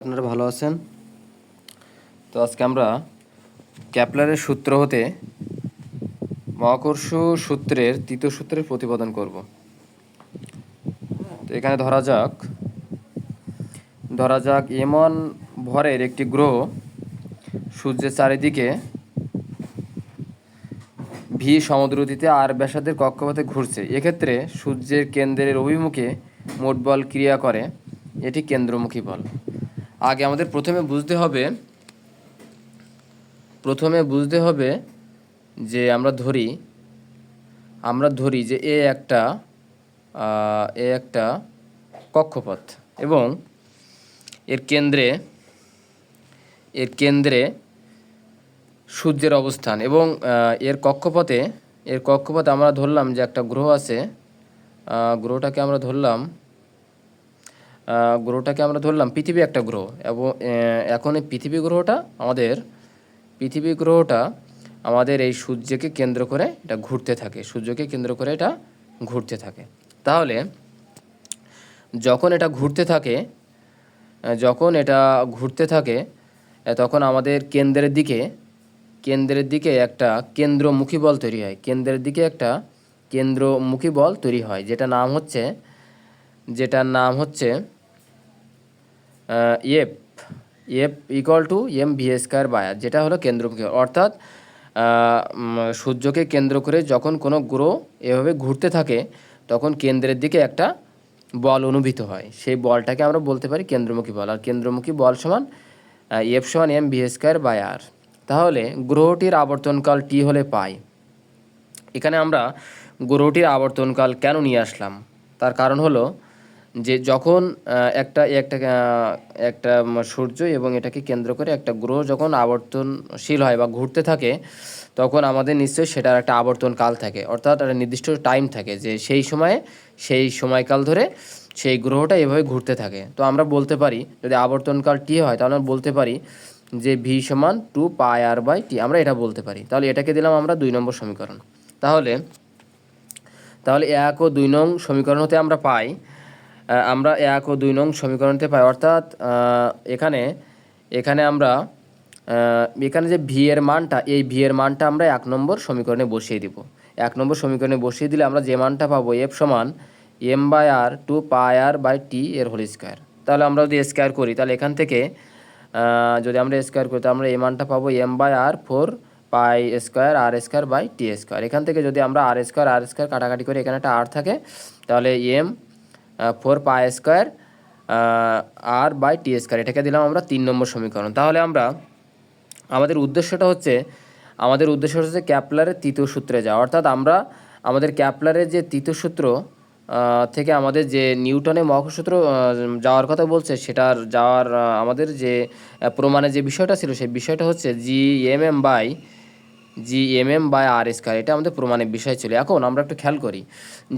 আপনারা ভালো আছেন। তো আজকে আমরা ক্যাপলারের সূত্র হতে মহাকর্ষ সূত্রের তৃতীয় সূত্রের প্রতিপাদন করব। তো এখানে ধরা যাক এমন ভরের একটি গ্রহ সূর্যের চারিদিকে ভি সমদ্রুতিতে আর ব্যাসার্ধের কক্ষপথে ঘুরছে। এক্ষেত্রে সূর্যের কেন্দ্রের অভিমুখে মোট বল ক্রিয়া করে, এটি কেন্দ্রমুখী বল। আগে আমাদের প্রথমে বুঝতে হবে যে আমরা ধরি যে এ একটা কক্ষপথ এবং এর কেন্দ্রে সূর্যের অবস্থান এবং এর কক্ষপথে আমরা ধরলাম যে একটা গ্রহ আছে। গ্রহটাকে আমরা ধরলাম পৃথিবী একটা গ্রহ এবং এখন এই পৃথিবী গ্রহটা আমাদের এই সূর্যকে কেন্দ্র করে এটা ঘুরতে থাকে। তাহলে যখন এটা ঘুরতে থাকে তখন আমাদের কেন্দ্রের দিকে একটা কেন্দ্রমুখী বল তৈরি হয়, যেটার নাম হচ্ছে F equal to M V square by R, যেটা হলো কেন্দ্রমুখী। অর্থাৎ সূর্যকে কেন্দ্র করে যখন কোনো গ্রহ এভাবে ঘুরতে থাকে তখন কেন্দ্রের দিকে একটা বল অনুভূত হয়, সেই বলটাকে আমরা বলতে পারি কেন্দ্রমুখী বল। আর কেন্দ্রমুখী বল সমান এফ সমান এম ভি স্কয়ার বাই আর। তাহলে গ্রহটির আবর্তনকাল টি হলে পাই। এখানে আমরা গ্রহটির আবর্তনকাল কেন নিয়ে আসলাম, তার কারণ হলো যে যখন একটা সূর্য এবং এটাকে কেন্দ্র করে একটা গ্রহ যখন আবর্তনশীল হয় বা ঘুরতে থাকে তখন আমাদের নিশ্চয়ই সেটার একটা আবর্তন কাল থাকে, অর্থাৎ একটা নির্দিষ্ট টাইম থাকে যে সেই সময়কাল ধরে সেই গ্রহটা এভাবে ঘুরতে থাকে। তো আমরা বলতে পারি যদি আবর্তনকাল টি হয় তাহলে আমরা বলতে পারি যে ভি সমান 2πr/t, আমরা এটা বলতে পারি। তাহলে এটাকে দিলাম আমরা 2 নম্বর সমীকরণ। তাহলে 1 ও 2 নং সমীকরণ হতে আমরা পাই, আমরা 1 ও 2 নং সমীকরণতে পাই, অর্থাৎ এখানে আমরা এখানে যে ভি এর মানটা আমরা 1 নম্বর সমীকরণে বসিয়ে দিব। 1 নম্বর সমীকরণে বসিয়ে দিলে আমরা যে মানটা পাবো এফ সমান m/r 2πr/t এর হোল স্কয়ার। তাহলে আমরা যদি স্কয়ার করি তাহলে এখান থেকে আমরা এই মানটা পাবো m/r 4π² r²/t²। এখান থেকে যদি আমরা r² কাটাকাটি করে এখানে একটা r থাকে, তাহলে m 4π² r/t², এটাকে দিলাম আমরা 3 নম্বর সমীকরণ। তাহলে আমাদের উদ্দেশ্যটা হচ্ছে ক্যাপলারের তৃতীয় সূত্রে যাওয়া, অর্থাৎ আমাদের ক্যাপলারের যে তৃতীয় সূত্র থেকে আমাদের যে নিউটনের মহাকর্ষ সূত্র যাওয়ার কথা বলছে, সেটার আমাদের যে প্রমাণের যে বিষয়টা ছিল সেই বিষয়টা হচ্ছে GMM/r², এটা আমাদের প্রমাণের বিষয় ছিল। এখন আমরা একটু খেয়াল করি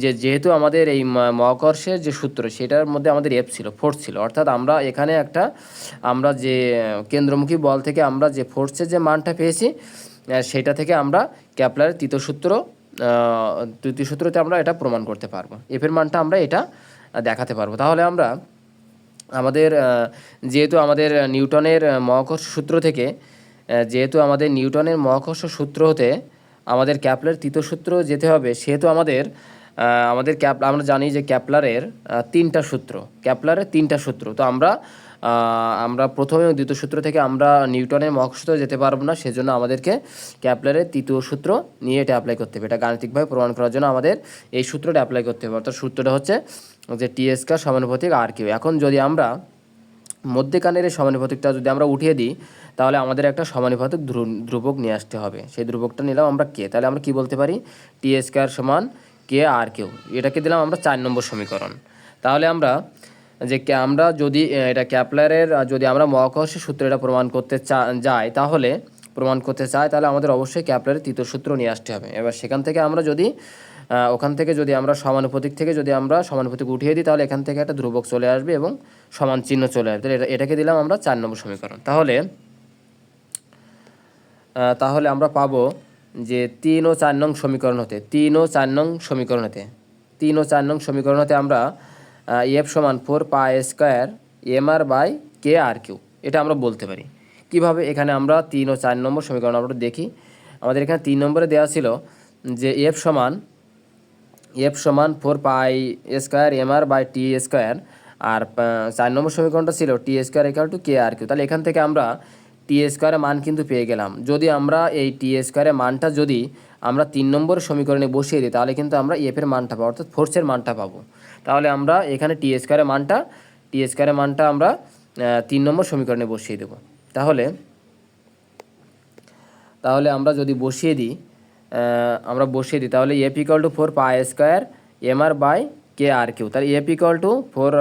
যে যেহেতু আমাদের এই মহাকর্ষের যে সূত্র সেটার মধ্যে আমাদের এফ ছিল, ফোর্স ছিল, অর্থাৎ আমরা এখানে আমরা যে কেন্দ্রমুখী বল থেকে আমরা যে ফোর্সের যে মানটা পেয়েছি সেটা থেকে আমরা ক্যাপলারের তৃতীয় সূত্রতে আমরা এটা প্রমাণ করতে পারবো, এফের মানটা আমরা এটা দেখাতে পারবো। তাহলে যেহেতু আমাদের নিউটনের মহাকর্ষ সূত্র হতে আমাদের ক্যাপলারের তৃতীয় সূত্র যেতে হবে, সেহেতু আমরা জানি যে ক্যাপলারের তিনটা সূত্র। তো আমরা প্রথমে দ্বিতীয় সূত্র থেকে আমরা নিউটনের মহাকর্ষ সূত্রে যেতে পারবো না, সেজন্য আমাদেরকে ক্যাপলারের তৃতীয় সূত্র নিয়ে এটা অ্যাপ্লাই করতে হবে। এটা গাণিতিকভাবে প্রমাণ করার জন্য আমাদের এই সূত্রটা অ্যাপ্লাই করতে হবে, অর্থাৎ সূত্রটা হচ্ছে যে ts² সমানুপাতিক r কিউ। এখন যদি আমরা মধ্যেখানের এই সমানুপাতিকটা যদি আমরা উঠিয়ে দিই তাহলে আমাদের একটা সমানুপাতিক ধ্রুবক নিয়ে আসতে হবে। সেই ধ্রুবকটা নিলাম আমরা কে। তাহলে আমরা কি বলতে পারি ts² সমান k/r², এটাকে দিলাম আমরা 4 নম্বর সমীকরণ। তাহলে আমরা যদি এটা ক্যাপলারের যদি আমরা মহাকর্ষের সূত্র এটা প্রমাণ করতে চাই তাহলে আমাদের অবশ্যই ক্যাপলারের তৃতীয় সূত্র নিয়ে আসতে হবে। এবার সেখান থেকে আমরা ওখান থেকে যদি আমরা সমানুপাতিক থেকে যদি আমরা সমানুপাতিক উঠিয়ে দিই তাহলে এখান থেকে একটা ধ্রুবক চলে আসবে এবং সমান চিহ্ন চলে আসবে। এটাকে দিলাম আমরা 4 নম্বর সমীকরণ। তাহলে আমরা পাবো যে 3 ও 4 নং সমীকরণ হতে আমরা এফ সমান 4π² mr/t² কে আর কিউ, এটা আমরা বলতে পারি। কিভাবে? এখানে আমরা 3 ও 4 নম্বর সমীকরণ আমরা দেখি। আমাদের এখানে 3 নম্বরে দেওয়া ছিল যে এফ সমান 4 pi square M R by T square, আর 4 নম্বর সমীকরণটা ছিল T square equal to K R cube. তাহলে এখান থেকে আমরা টি স্কোয়ারের মান কিন্তু পেয়ে গেলাম। যদি আমরা এই টি স্কোয়ারের মানটা যদি আমরা 3 নম্বর সমীকরণে বসিয়ে দিই তাহলে কিন্তু আমরা এফের মানটা পাবো, অর্থাৎ ফোর্সের মানটা পাবো। তাহলে আমরা এখানে টি স্কোয়ারের মানটা আমরা 3 নম্বর সমীকরণে বসিয়ে দেবো। তাহলে আমরা যদি বসিয়ে দিই তাহলে F equal to 4 pi square M R by K R cube. তাহলে F equal to 4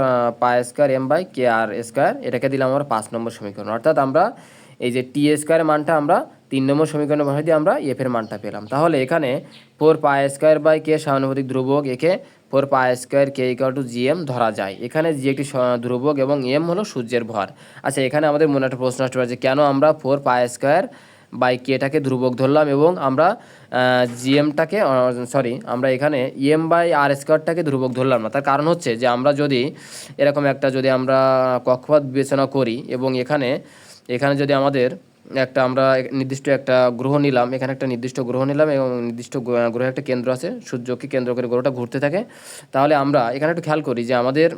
pi square M by K R square, এটাকে দিলাম আমরা 5 নম্বর সমীকরণ। অর্থাৎ আমরা এই যে টি স্কোয়ারের মানটা আমরা 3 নম্বর সমীকরণে বসাই দিয়ে আমরা এফের মানটা পেলাম। তাহলে এখানে 4 পাই স্কোয়ার বাই কে সমানুপাতিক ধ্রুবক, একে 4 পাই স্কোয়ার কে ইকুয়াল টু জি এম ধরা যায়। এখানে জি একটি ধ্রুবক এবং এম হলো সূর্যের ভর। আচ্ছা, এখানে আমাদের মনে একটা প্রশ্ন আসতে পারে যে কেন আমরা 4 পাই স্কোয়ার বাই কেটাকে ধ্রুবক ধরলাম এবং আমরা জিএমটাকে আমরা এখানে এম বাই আর স্কোয়ারটাকে ধ্রুবক ধরলাম না। তার কারণ হচ্ছে যে আমরা যদি এরকম একটা আমরা কক্ষপথ বিবেচনা করি এবং এখানে যদি আমাদের আমরা নির্দিষ্ট একটা গ্রহ নিলাম, এখানে একটা নির্দিষ্ট গ্রহ নিলাম এবং নির্দিষ্ট গ্রহে একটা কেন্দ্র আছে, সূর্যকে কেন্দ্র করে গ্রহটা ঘুরতে থাকে। তাহলে আমরা এখানে একটু খেয়াল করি যে আমাদের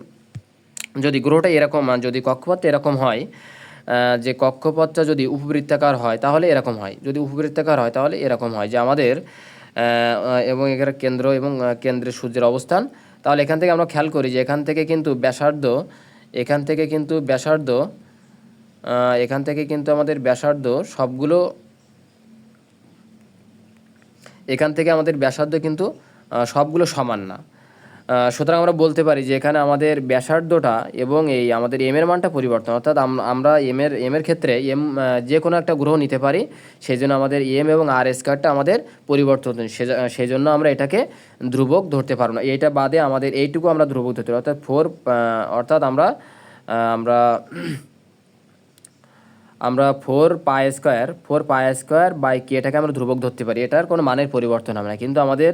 যদি গ্রহটা এরকম, যদি কক্ষপথটা এরকম হয়, যে কক্ষপথটা যদি উপবৃত্তাকার হয় তাহলে এরকম হয়, যদি উপবৃত্তাকার হয় তাহলে এরকম হয় যে আমাদের এবং এখানে কেন্দ্র এবং কেন্দ্রে সূর্যের অবস্থান। তাহলে এখান থেকে আমরা খেয়াল করি যে এখান থেকে কিন্তু আমাদের ব্যাসার্ধ সবগুলো, এখান থেকে আমাদের ব্যাসার্ধ কিন্তু সবগুলো সমান না। সুতরাং আমরা বলতে পারি যে এখানে আমাদের ব্যাসার্ধটা এবং এই আমাদের এম এর মানটা পরিবর্তন, অর্থাৎ আমরা এম এর ক্ষেত্রে যে কোনো একটা গ্রহ নিতে পারি, সেই জন্য আমাদের এম এবং আর স্কোয়ারটা আমাদের পরিবর্তন, সেই জন্য আমরা এটাকে ধ্রুবক ধরতে পারবো না। এইটা বাদে আমাদের এইটুকু আমরা ধ্রুবক ধরতে পারি, অর্থাৎ আমরা 4 পাই স্কোয়ার বাই কেটাকে আমরা ধ্রুবক ধরতে পারি, এটার কোনো মানের পরিবর্তন হবে না। কিন্তু আমাদের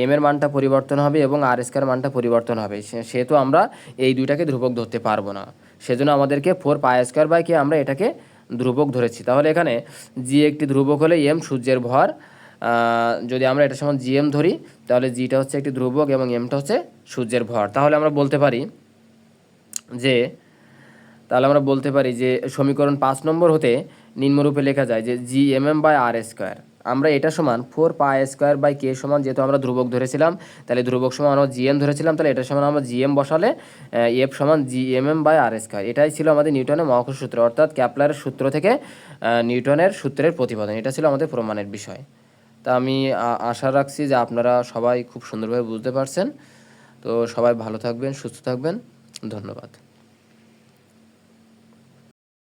এম এর মানটা পরিবর্তন হবে এবং আর স্কোয়ার মানটা পরিবর্তন হবে, সেহেতু আমরা এই দুইটাকে ধ্রুবক ধরতে পারবো না। সেজন্য আমাদেরকে 4 পাই স্কোয়ার বাই কে আমরা এটাকে ধ্রুবক ধরেছি। তাহলে এখানে জি একটি ধ্রুবক হলে এম সূর্যের ভর, যদি আমরা এটা সমান জি এম ধরি তাহলে জিটা হচ্ছে একটি ধ্রুবক এবং এমটা হচ্ছে সূর্যের ভর। তাহলে আমরা বলতে পারি যে সমীকরণ 5 নম্বর হতে নিম্নরূপে লেখা যায় যে G M M by R square, আমরা এটা সমান 4 পাই স্কোয়ার বাই কে সমান, যেহেতু আমরা ধ্রুবক ধরেছিলাম তাহলে ধ্রুবক সমান আমরা জি এম ধরেছিলাম, তাহলে এটা সমান আমরা জি এম বসালে এফ সমান G M M by R square. এটাই ছিল আমাদের নিউটনের মহাকর্ষ সূত্র, অর্থাৎ ক্যাপলারের সূত্র থেকে নিউটনের সূত্রের প্রতিপাদন। এটা ছিল আমাদের প্রমাণের বিষয়। তা আমি আশা রাখছি যে আপনারা সবাই খুব সুন্দরভাবে বুঝতে পারছেন। তো সবাই ভালো থাকবেন, সুস্থ থাকবেন, ধন্যবাদ।